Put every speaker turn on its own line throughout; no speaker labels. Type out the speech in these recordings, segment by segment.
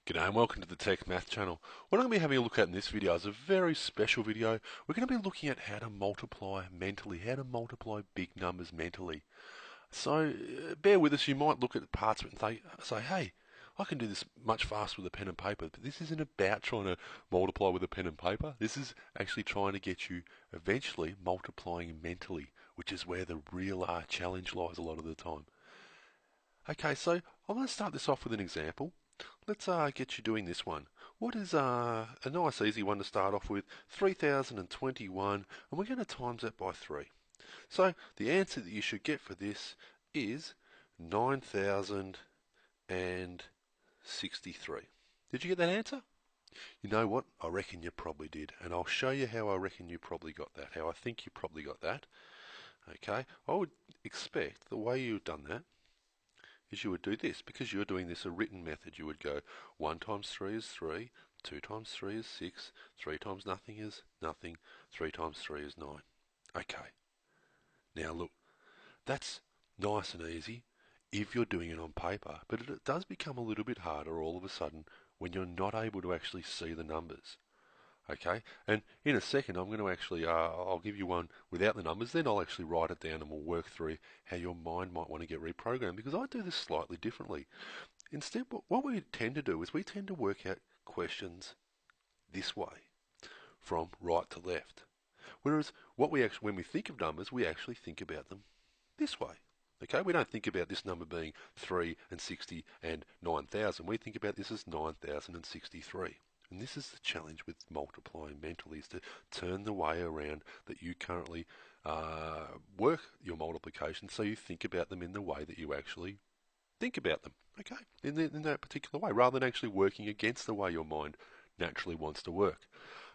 G'day and welcome to the Tech Math channel. What I'm going to be having a look at in this video is a very special video. We're going to be looking at how to multiply mentally, how to multiply big numbers mentally. So bear with us, you might look at parts of it and say, hey, I can do this much faster with a pen and paper, but this isn't about trying to multiply with a pen and paper. This is actually trying to get you eventually multiplying mentally, which is where the real challenge lies a lot of the time. Okay, so I'm going to start this off with an example. Let's get you doing this one. What is a nice easy one to start off with? 3021, and we're going to times that by 3. So the answer that you should get for this is 9063. Did you get that answer? You know what? I reckon you probably did, and I'll show you how I reckon you probably got that, how I think you probably got that. Okay, I would expect the way you've done that is you would do this. Because you're doing this a written method, you would go 1 times 3 is 3, 2 times 3 is 6, 3 times nothing is nothing, 3 times 3 is 9. Okay, now look, that's nice and easy if you're doing it on paper, but it does become a little bit harder all of a sudden when you're not able to actually see the numbers. Okay, and in a second I'm going to actually, I'll give you one without the numbers, then I'll actually write it down and we'll work through how your mind might want to get reprogrammed, because I do this slightly differently. Instead, what we tend to do is we tend to work out questions this way, from right to left. Whereas when we think of numbers, we actually think about them this way. Okay, we don't think about this number being 3 and 60 and 9,000. We think about this as 9,063. And this is the challenge with multiplying mentally, is to turn the way around that you currently work your multiplication, so you think about them in the way that you actually think about them. Okay, in that particular way, rather than actually working against the way your mind naturally wants to work.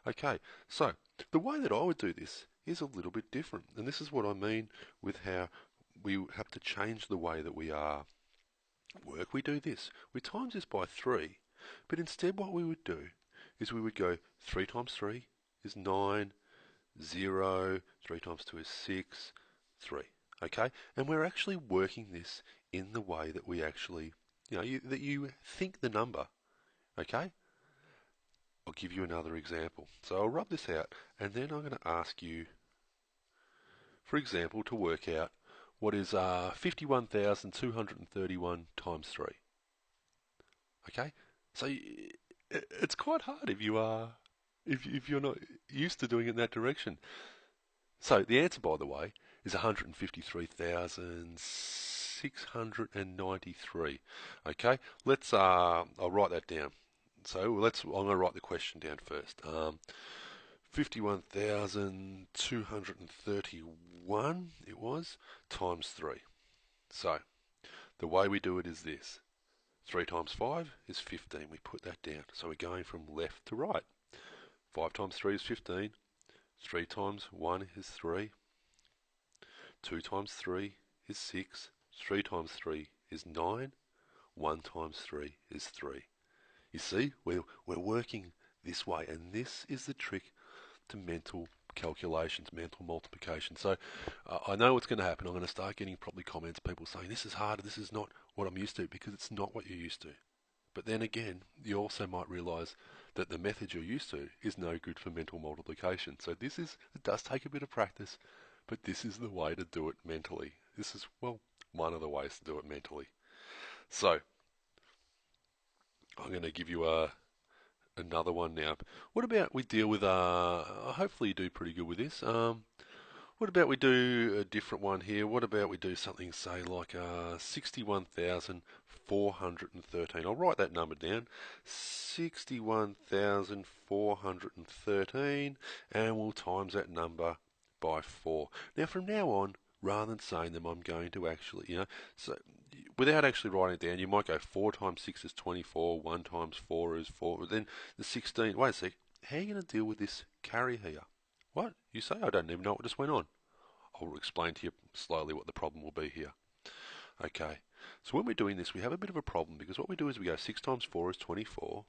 Okay, so the way that I would do this is a little bit different, and this is what I mean with how we have to change the way that we work. We do this. We times this by 3, but instead what we would do is we would go 3 times 3 is 9, 0, 3 times 2 is 6, 3. Okay? And we're actually working this in the way that we actually, that you think the number. Okay? I'll give you another example. So I'll rub this out, and then I'm going to ask you, for example, to work out what is 51,231 times 3. Okay? So it's quite hard if you are if you're not used to doing it in that direction. So the answer, by the way, is 153,693. Okay, I'll write that down. So I'm going to write the question down first. 51,231 it was, times 3. So the way we do it is this. 3 times 5 is 15. We put that down. So we're going from left to right. 5 times 3 is 15. 3 times 1 is 3. 2 times 3 is 6. 3 times 3 is 9. 1 times 3 is 3. You see, we're working this way, and this is the trick to mental calculations, mental multiplication. So I know what's going to happen. I'm going to start getting probably comments, people saying, this is hard, this is not what I'm used to, because it's not what you're used to. But then again, you also might realise that the method you're used to is no good for mental multiplication. So it does take a bit of practice, but this is the way to do it mentally. This is, well, one of the ways to do it mentally. So I'm going to give you another one now. What about we deal with, hopefully you do pretty good with this. What about we do a different one here? What about we do something, say, like 61,413? I'll write that number down. 61,413, and we'll times that number by 4. Now, from now on, rather than saying them, I'm going to actually, so without actually writing it down, you might go 4 times 6 is 24, 1 times 4 is 4, then the 16. Wait a sec, how are you going to deal with this carry here? What? You say? I don't even know what just went on. I'll explain to you slowly what the problem will be here. Okay, so when we're doing this, we have a bit of a problem, because what we do is we go 6 times 4 is 24,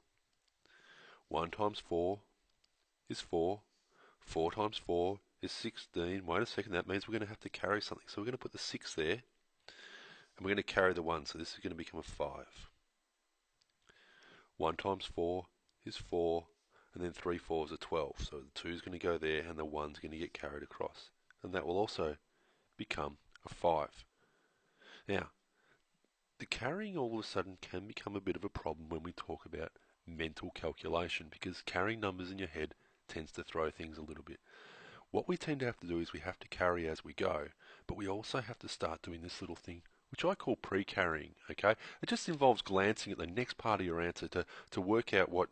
1 times 4 is 4, 4 times 4 is 16. Wait a second, that means we're going to have to carry something. So we're going to put the 6 there, and we're going to carry the 1, so this is going to become a 5. 1 times 4 is 4, and then 3 fours are 12. So the 2 is going to go there, and the 1's going to get carried across. And that will also become a 5. Now, the carrying all of a sudden can become a bit of a problem when we talk about mental calculation, because carrying numbers in your head tends to throw things a little bit. What we tend to have to do is we have to carry as we go, but we also have to start doing this little thing, which I call pre-carrying, okay? It just involves glancing at the next part of your answer to work out what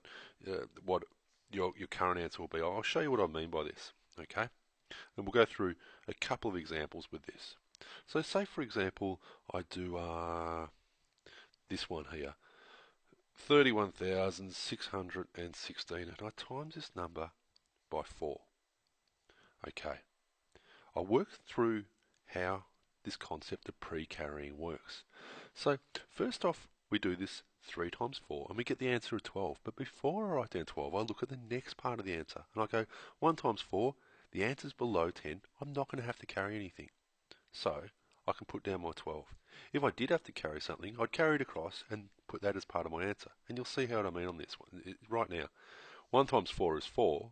your current answer will be. I'll show you what I mean by this, okay? And we'll go through a couple of examples with this. So say, for example, I do this one here, 31,616, and I times this number by 4. Okay, I'll work through how this concept of pre-carrying works. So first off, we do this 3 times 4, and we get the answer of 12. But before I write down 12, I look at the next part of the answer, and I go 1 times 4, the answer's below 10, I'm not going to have to carry anything. So I can put down my 12. If I did have to carry something, I'd carry it across and put that as part of my answer. And you'll see how I mean on this one right now. 1 times 4 is 4.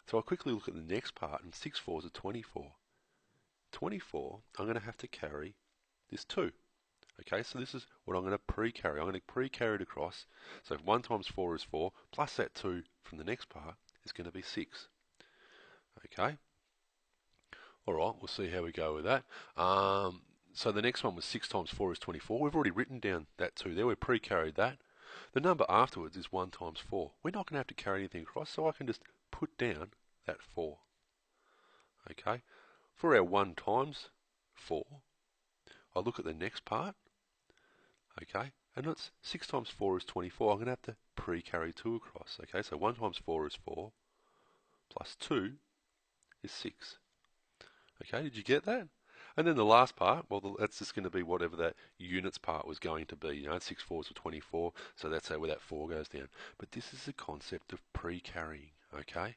So I quickly look at the next part, and 6 fours are 24. 24, I'm going to have to carry this 2. Okay, so this is what I'm going to pre-carry. I'm going to pre-carry it across. So if 1 times 4 is 4, plus that 2 from the next part is going to be 6. Okay. All right, we'll see how we go with that. So the next one was 6 times 4 is 24. We've already written down that 2 there. We've pre-carried that. The number afterwards is 1 times 4. We're not going to have to carry anything across, so I can just put down that 4. Okay. For our 1 times 4, I look at the next part. Okay. And it's 6 times 4 is 24. I'm going to have to pre-carry 2 across. Okay. So 1 times 4 is 4, plus 2 is 6. Okay, did you get that? And then the last part, well, that's just going to be whatever that units part was going to be. 6 fours are 24, so that's how where that 4 goes down. But this is the concept of pre-carrying, okay?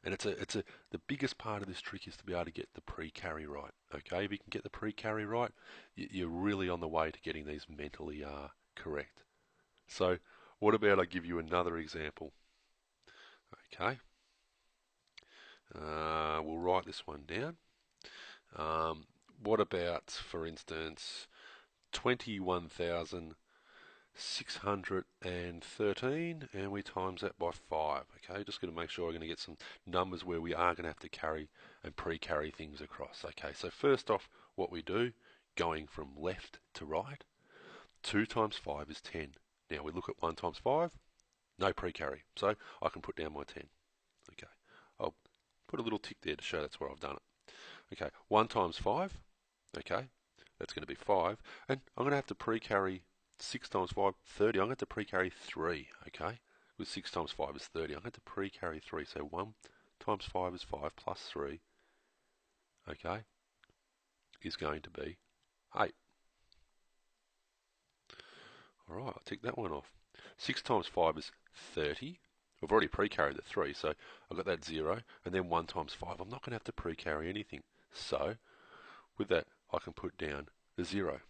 And the biggest part of this trick is to be able to get the pre-carry right, okay? If you can get the pre-carry right, you're really on the way to getting these mentally correct. So what about I give you another example? Okay, we'll write this one down. What about, for instance, 21,613, and we times that by 5. Okay, just going to make sure we're going to get some numbers where we are going to have to carry and pre-carry things across. Okay, so first off, what we do, going from left to right, 2 times 5 is 10. Now we look at 1 times 5, no pre-carry, so I can put down my 10. Okay, I'll put a little tick there to show that's where I've done it. Okay, 1 times 5, okay, that's going to be 5, and I'm going to have to pre-carry 6 times 5, 30. I'm going to have to pre-carry 3, okay, with 6 times 5 is 30. I'm going to have to pre-carry 3, so 1 times 5 is 5 plus 3, okay, is going to be 8. Alright, I'll tick that one off. 6 times 5 is 30. I've already pre-carried the 3, so I've got that 0, and then 1 times 5, I'm not going to have to pre-carry anything. So, with that, I can put down the 0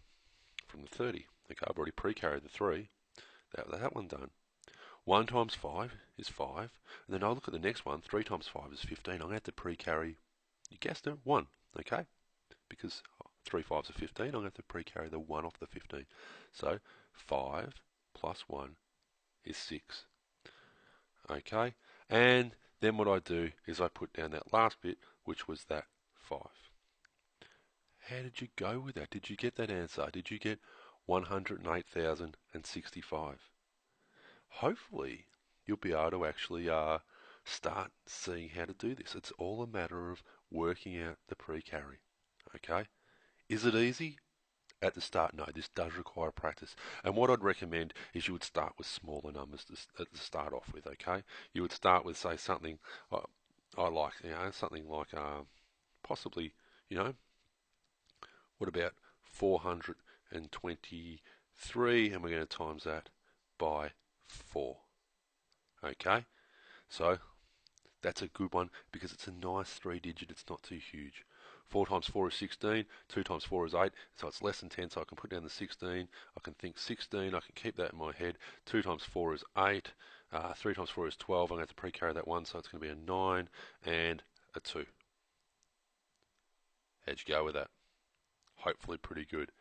from the 30. Okay, I've already pre-carried the 3. That one done. 1 times 5 is 5. And then I'll look at the next one. 3 times 5 is 15. I'm going to have to pre-carry, you guessed it, 1. Okay? Because 3 5s are 15. I'm going to have to pre-carry the 1 off the 15. So, 5 plus 1 is 6. Okay? And then what I do is I put down that last bit, which was that 5. How did you go with that? Did you get that answer? Did you get 108,065? Hopefully, you'll be able to actually start seeing how to do this. It's all a matter of working out the pre-carry. Okay? Is it easy? At the start, no, this does require practice. And what I'd recommend is you would start with smaller numbers to start off with, okay? You would start with, say, something I like, something like possibly, what about 423, and we're going to times that by 4. Okay, so that's a good one because it's a nice 3-digit, it's not too huge. 4 times 4 is 16, 2 times 4 is 8, so it's less than 10, so I can put down the 16. I can think 16, I can keep that in my head. 2 times 4 is 8, 3 times 4 is 12, I'm going to have to pre-carry that 1, so it's going to be a 9 and a 2. How'd you go with that? Hopefully pretty good.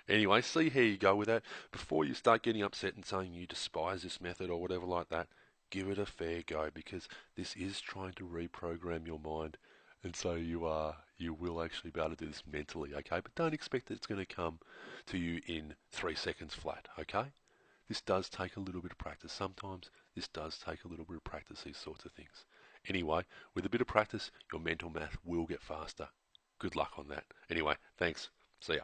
Anyway, see how you go with that. Before you start getting upset and saying you despise this method or whatever like that, give it a fair go, because this is trying to reprogram your mind, and so you will actually be able to do this mentally, okay? But don't expect that it's going to come to you in 3 seconds flat, okay? This does take a little bit of practice. Sometimes this does take a little bit of practice, these sorts of things. Anyway, with a bit of practice, your mental math will get faster. Good luck on that. Anyway, thanks. See ya.